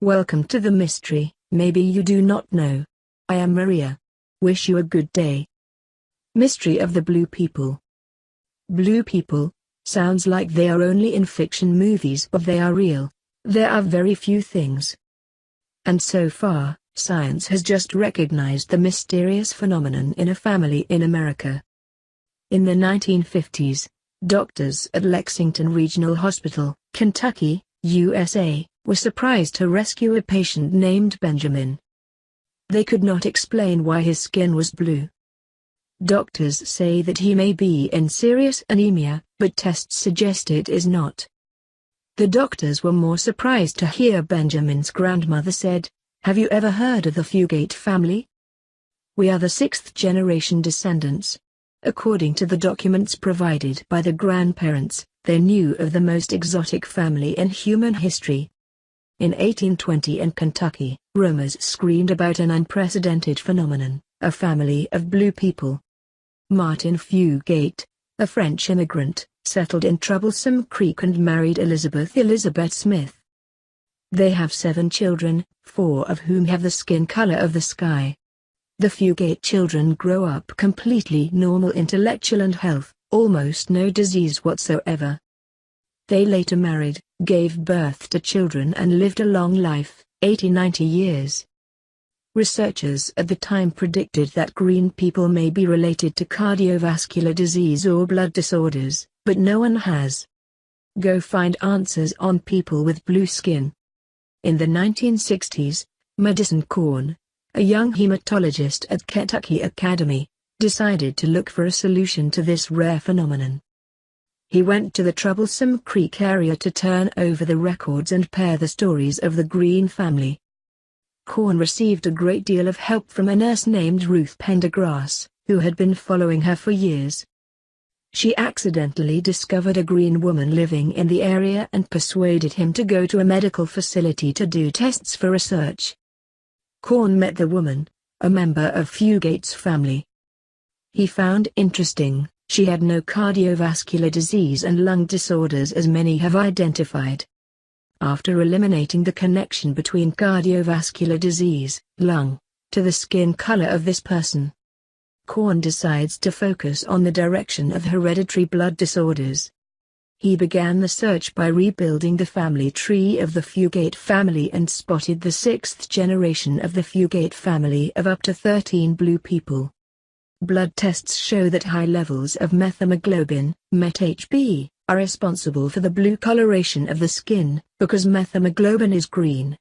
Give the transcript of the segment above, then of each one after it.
Welcome to the mystery. Maybe you do not know. I am Maria. Wish you a good day. Mystery of the Blue People. Blue people sounds like they are only in fiction movies, but they are real. There are very few things. And so far, science has just recognized the mysterious phenomenon in a family in America. In the 1950s, doctors at Lexington Regional Hospital, Kentucky, USA, were surprised to rescue a patient named Benjamin. They could not explain why his skin was blue. Doctors say that he may be in serious anemia, but tests suggest it is not. The doctors were more surprised to hear Benjamin's grandmother said, "Have you ever heard of the Fugate family? We are the sixth-generation descendants." According to the documents provided by the grandparents, they knew of the most exotic family in human history. In 1820 in Kentucky, rumors screamed about an unprecedented phenomenon, a family of blue people. Martin Fugate, a French immigrant, settled in Troublesome Creek and married Elizabeth Smith. They have 7 children, 4 of whom have the skin color of the sky. The Fugate children grow up completely normal intellectual and health, almost no disease whatsoever. They later married, gave birth to children and lived a long life, 80-90 years. Researchers at the time predicted that green people may be related to cardiovascular disease or blood disorders, but no one has. Go find answers on people with blue skin. In the 1960s, Madison Korn, a young hematologist at Kentucky Academy, decided to look for a solution to this rare phenomenon. He went to the Troublesome Creek area to turn over the records and pair the stories of the Green family. Korn received a great deal of help from a nurse named Ruth Pendergrass, who had been following her for years. She accidentally discovered a green woman living in the area and persuaded him to go to a medical facility to do tests for research. Korn met the woman, a member of Fugate's family. He found interesting, she had no cardiovascular disease and lung disorders as many have identified. After eliminating the connection between cardiovascular disease, lung, to the skin color of this person, Korn decides to focus on the direction of hereditary blood disorders. He began the search by rebuilding the family tree of the Fugate family and spotted the 6th generation of the Fugate family of up to 13 blue people. Blood tests show that high levels of methemoglobin, methHB, are responsible for the blue coloration of the skin, because methemoglobin is green.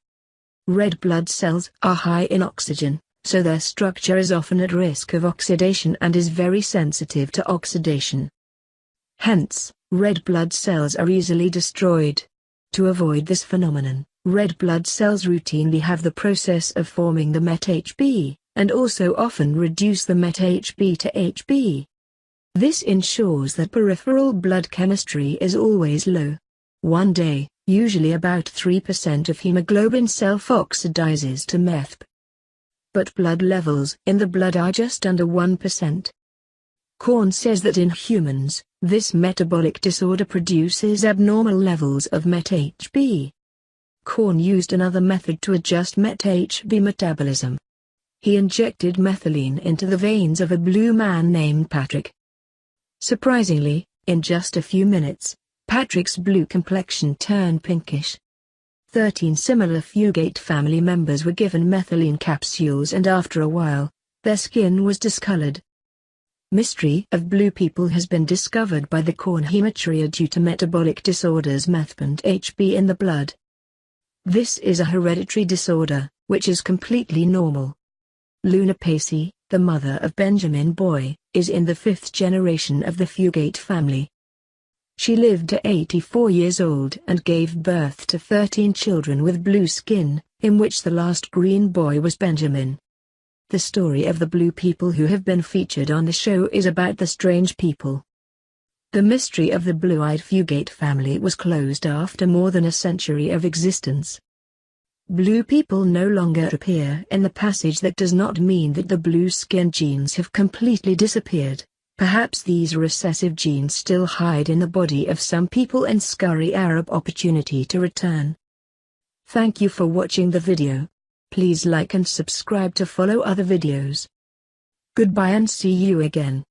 Red blood cells are high in oxygen, so their structure is often at risk of oxidation and is very sensitive to oxidation. Hence, red blood cells are easily destroyed. To avoid this phenomenon, red blood cells routinely have the process of forming the methHB, and also often reduce the methHB to HB. This ensures that peripheral blood chemistry is always low. One day, usually about 3% of hemoglobin self-oxidizes to methB. But blood levels in the blood are just under 1%. Korn says that in humans, this metabolic disorder produces abnormal levels of methHB. Korn used another method to adjust methHB metabolism. He injected methylene into the veins of a blue man named Patrick. Surprisingly, in just a few minutes, Patrick's blue complexion turned pinkish. 13 similar Fugate family members were given methylene capsules and after a while, their skin was discolored. Mystery of blue people has been discovered by the Korn hematuria due to metabolic disorders methB and HB in the blood. This is a hereditary disorder, which is completely normal. Luna Pacey, the mother of Benjamin Boy, is in the 5th generation of the Fugate family. She lived to 84 years old and gave birth to 13 children with blue skin, in which the last green boy was Benjamin. The story of the blue people who have been featured on the show is about the strange people. The mystery of the blue-eyed Fugate family was closed after more than a century of existence. Blue people no longer appear in the passage. That does not mean that the blue skin genes have completely disappeared. Perhaps these recessive genes still hide in the body of some people and scurry Arab opportunity to return. Thank you for watching the video. Please like and subscribe to follow other videos. Goodbye and see you again.